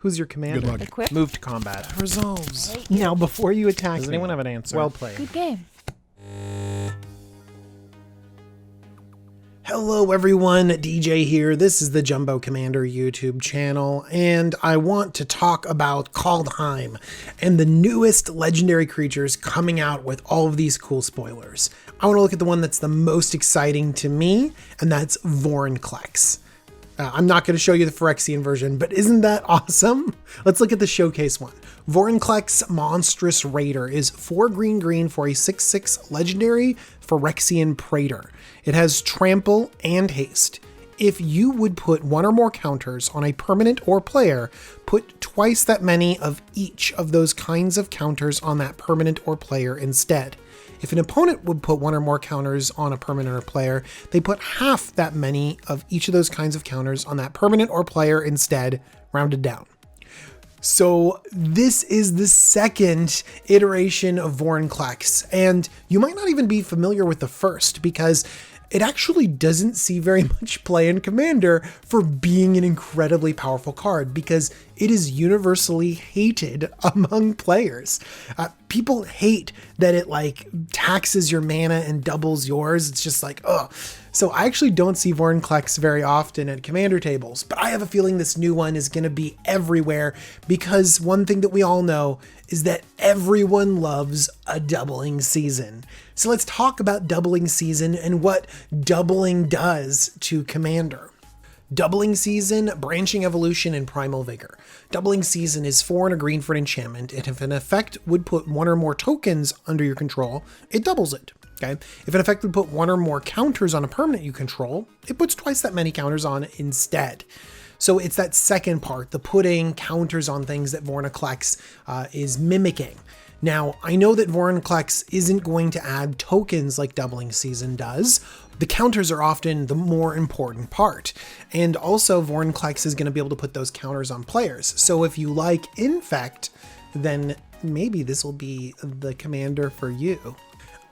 Who's your commander? Good luck. Equip. Move to combat. Resolves. Right. Now, before you attack, Does me, anyone have an answer? well played. Good game. Hello everyone, DJ here. This is the Jumbo Commander YouTube channel, and I want to talk about Kaldheim and the newest legendary creatures coming out with all of these cool spoilers. I want to look at the one that's the most exciting to me, and that's Vorinclex. I'm not going to show you the Phyrexian version, but isn't that awesome? Let's look at the showcase one. Vorinclex Monstrous Raider is 4 green for a 6/6 legendary Phyrexian Praetor. It has trample and haste. If you would put one or more counters on a permanent or player, put twice that many of each of those kinds of counters on that permanent or player instead. If an opponent would put one or more counters on a permanent or player, they put half that many of each of those kinds of counters on that permanent or player instead, rounded down. So this is the second iteration of Vorinclex, and you might not even be familiar with the first because it actually doesn't see very much play in Commander for being an incredibly powerful card because it is universally hated among players. People hate that it like taxes your mana and doubles yours. It's just like, ugh. So I actually don't see Vorinclex very often at Commander tables, but I have a feeling this new one is going to be everywhere because one thing that we all know is that everyone loves a doubling season. So let's talk about doubling season and what doubling does to Commander. Doubling season, branching evolution, and primal vigor. Doubling season is 4 and a green for an enchantment, and if an effect would put one or more tokens under your control, it doubles it. Okay. If an effect would put one or more counters on a permanent you control, it puts twice that many counters on instead. So it's that second part, the putting counters on things that Vorinclex is mimicking. Now, I know that Vorinclex isn't going to add tokens like Doubling Season does. The counters are often the more important part. And also Vorinclex is going to be able to put those counters on players. So if you like Infect, then maybe this will be the commander for you.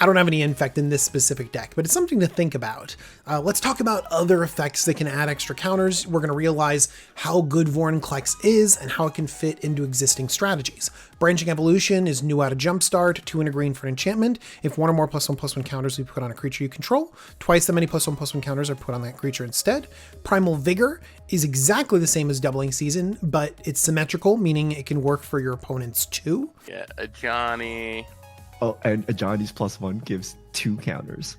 I don't have any Infect in this specific deck, but it's something to think about. Let's talk about other effects that can add extra counters. We're going to realize how good Vorinclex is and how it can fit into existing strategies. Branching Evolution is new out of Jumpstart, 2 and a green for an enchantment. If one or more +1/+1 counters we put on a creature you control, twice that many +1/+1 counters are put on that creature instead. Primal Vigor is exactly the same as Doubling Season, but it's symmetrical, meaning it can work for your opponents too. Yeah, a Johnny. Oh, and a Johnny's +1 gives 2 counters.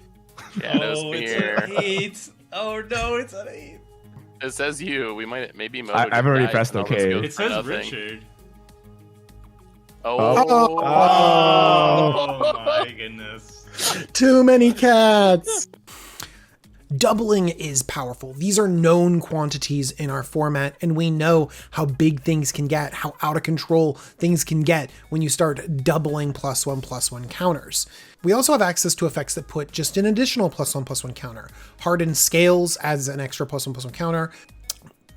Shadow Oh, it's Spear. an 8. Oh no, it's an 8. It says you. We might maybe. I've already pressed OK. It says Richard. Oh. Oh my goodness. Too many cats. Doubling is powerful. These are known quantities in our format, and we know how big things can get, how out of control things can get when you start doubling +1/+1 counters. We also have access to effects that put just an additional +1/+1 counter. Hardened Scales adds an extra +1/+1 counter.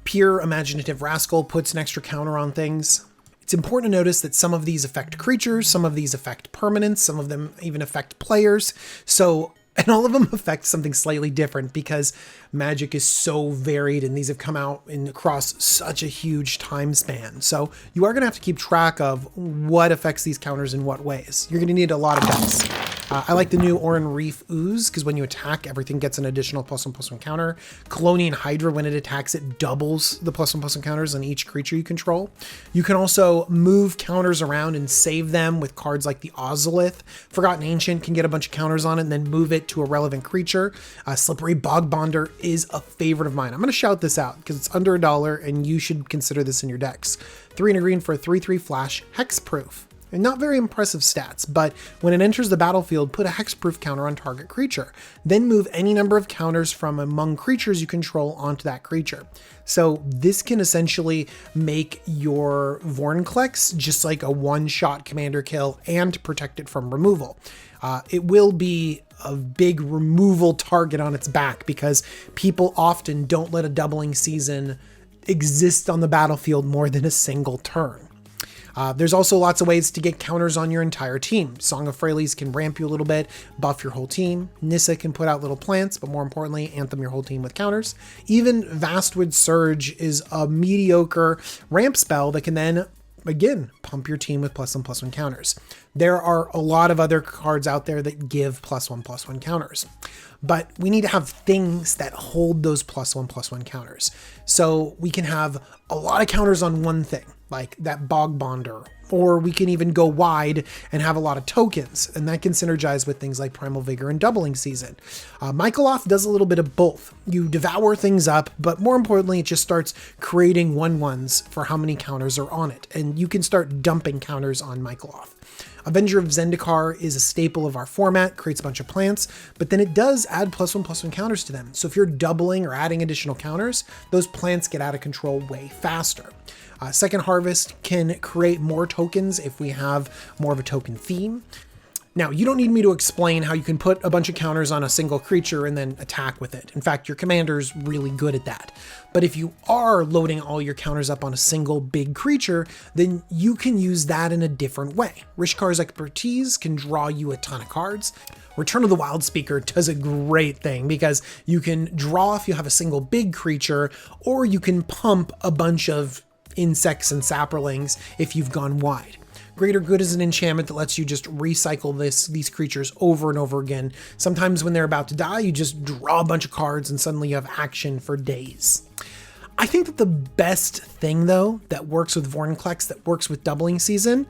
Pure Imaginative Rascal puts an extra counter on things. It's important to notice that some of these affect creatures, some of these affect permanents, some of them even affect players. And all of them affect something slightly different because Magic is so varied and these have come out across such a huge time span. So you are going to have to keep track of what affects these counters in what ways. You're going to need a lot of dice. I like the new Oran Reef Ooze because when you attack, everything gets an additional +1/+1 counter. Colonian Hydra, when it attacks, it doubles the +1/+1 counters on each creature you control. You can also move counters around and save them with cards like the Ozolith. Forgotten Ancient can get a bunch of counters on it and then move it to a relevant creature. Slippery Bogbonder is a favorite of mine. I'm going to shout this out because it's under $1 and you should consider this in your decks. 3 and a green for a 3/3 flash, hexproof. And not very impressive stats, but when it enters the battlefield, put a hexproof counter on target creature. Then move any number of counters from among creatures you control onto that creature. So this can essentially make your Vorinclex just like a one-shot commander kill and protect it from removal. It will be a big removal target on its back because people often don't let a doubling season exist on the battlefield more than a single turn. There's also lots of ways to get counters on your entire team. Song of Freyalise can ramp you a little bit, buff your whole team. Nissa can put out little plants, but more importantly, anthem your whole team with counters. Even Vastwood Surge is a mediocre ramp spell that can then, again, pump your team with +1/+1 counters. There are a lot of other cards out there that give +1/+1 counters, but we need to have things that hold those +1/+1 counters. So we can have a lot of counters on one thing, like that Bog Bonder, or we can even go wide and have a lot of tokens, and that can synergize with things like Primal Vigor and Doubling Season. Michaeloth does a little bit of both. You devour things up, but more importantly, it just starts creating 1/1s for how many counters are on it, and you can start dumping counters on Michaeloth. Avenger of Zendikar is a staple of our format, creates a bunch of plants, but then it does add +1/+1 counters to them. So if you're doubling or adding additional counters, those plants get out of control way faster. Second Harvest can create more tokens if we have more of a token theme. Now, you don't need me to explain how you can put a bunch of counters on a single creature and then attack with it. In fact, your commander's really good at that. But if you are loading all your counters up on a single big creature, then you can use that in a different way. Rishkar's Expertise can draw you a ton of cards. Return of the Wild Speaker does a great thing because you can draw if you have a single big creature, or you can pump a bunch of insects and saprolings if you've gone wide. Greater Good is an enchantment that lets you just recycle these creatures over and over again. Sometimes when they're about to die, you just draw a bunch of cards and suddenly you have action for days. I think that the best thing, though, that works with Vorinclex, that works with Doubling Season,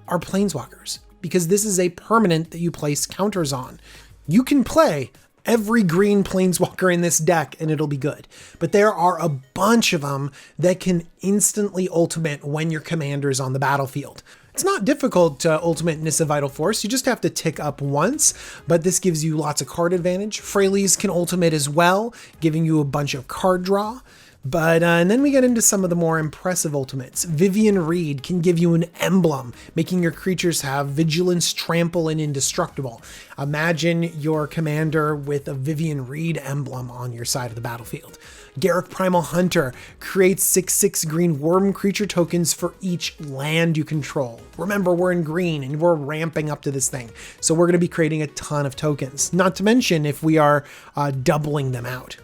are Planeswalkers, because this is a permanent that you place counters on. You can play every green Planeswalker in this deck and it'll be good. But there are a bunch of them that can instantly ultimate when your commander is on the battlefield. It's not difficult to ultimate Nissa Vital Force, you just have to tick up once, but this gives you lots of card advantage. Freyalise can ultimate as well, giving you a bunch of card draw. But and then we get into some of the more impressive ultimates. Vivian Reed can give you an emblem, making your creatures have vigilance, trample, and indestructible. Imagine your commander with a Vivian Reed emblem on your side of the battlefield. Garruk Primal Hunter creates 6/6 green worm creature tokens for each land you control. Remember, we're in green and we're ramping up to this thing, so we're going to be creating a ton of tokens, not to mention if we are doubling them out.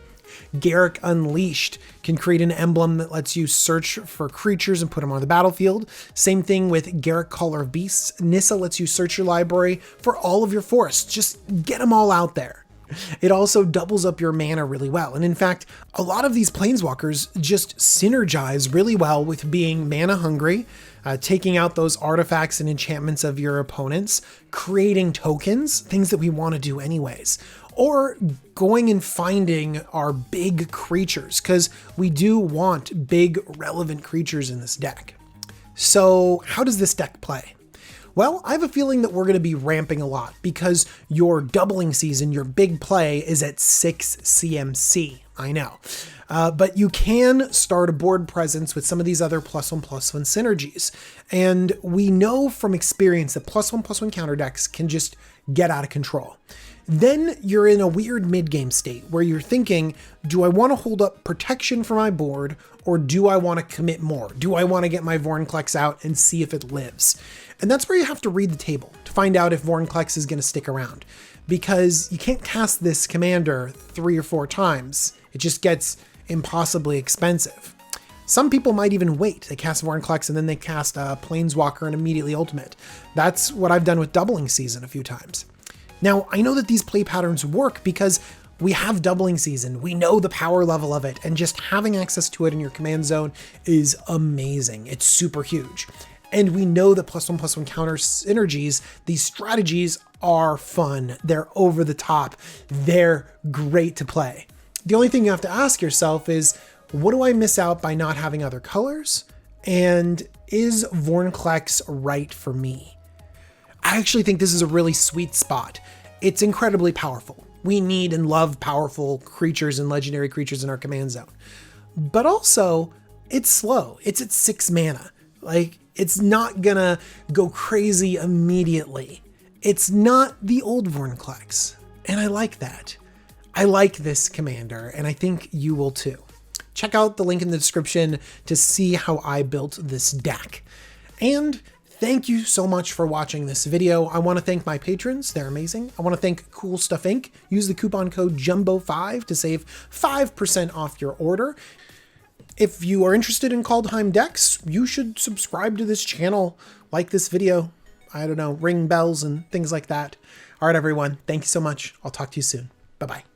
Garruk Unleashed can create an emblem that lets you search for creatures and put them on the battlefield. Same thing with Garruk Caller of Beasts. Nissa lets you search your library for all of your forests. Just get them all out there. It also doubles up your mana really well. And in fact, a lot of these Planeswalkers just synergize really well with being mana hungry, taking out those artifacts and enchantments of your opponents, creating tokens, things that we want to do anyways, or going and finding our big creatures, because we do want big relevant creatures in this deck. So how does this deck play? Well, I have a feeling that we're going to be ramping a lot because your Doubling Season, your big play, is at 6 CMC. I know. But you can start a board presence with some of these other +1/+1 synergies. And we know from experience that +1/+1 counter decks can just get out of control. Then you're in a weird mid-game state where you're thinking, do I want to hold up protection for my board, or do I want to commit more? Do I want to get my Vorinclex out and see if it lives? And that's where you have to read the table to find out if Vorinclex is going to stick around, because you can't cast this commander 3 or 4 times. It just gets impossibly expensive. Some people might even wait. They cast Vorinclex and then they cast a Planeswalker and immediately ultimate. That's what I've done with Doubling Season a few times. Now, I know that these play patterns work because we have Doubling Season, we know the power level of it, and just having access to it in your command zone is amazing. It's super huge. And we know that +1/+1 counter synergies, these strategies are fun. They're over the top. They're great to play. The only thing you have to ask yourself is, what do I miss out by not having other colors? And is Vorinclex right for me? I actually think this is a really sweet spot. It's incredibly powerful. We need and love powerful creatures and legendary creatures in our command zone. But also, it's slow. It's at 6 mana. Like, it's not gonna go crazy immediately. It's not the old Vorinclex. And I like that. I like this commander, and I think you will too. Check out the link in the description to see how I built this deck. And thank you so much for watching this video. I want to thank my patrons. They're amazing. I want to thank Cool Stuff Inc. Use the coupon code JUMBO5 to save 5% off your order. If you are interested in Kaldheim decks, you should subscribe to this channel, like this video, I don't know, ring bells and things like that. All right, everyone. Thank you so much. I'll talk to you soon. Bye-bye.